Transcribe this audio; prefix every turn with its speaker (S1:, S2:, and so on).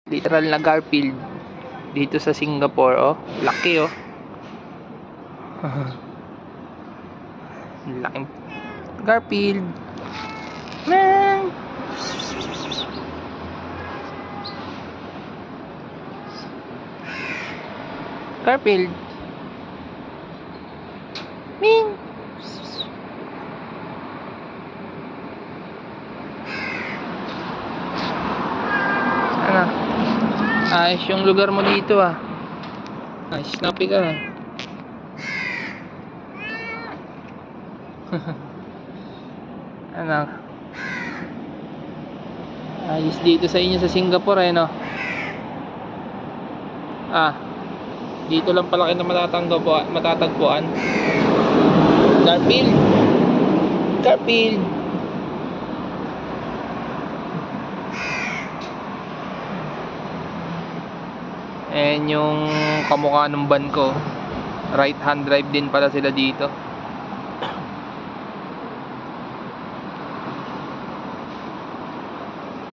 S1: Literal na Garfield dito sa Singapore, oh. Laki, oh. Laking Garfield. Man. Garfield. Ming. Ano? Ayos yung lugar mo dito, ah. Ay, snappy ka. Ano? Ayos dito sa inyo sa Singapore, eh, no? Ah, dito lang pala kayo na matatagpuan. Garfield. Garfield. Ayan yung kamukha ng van ko. Right hand drive din pala sila dito.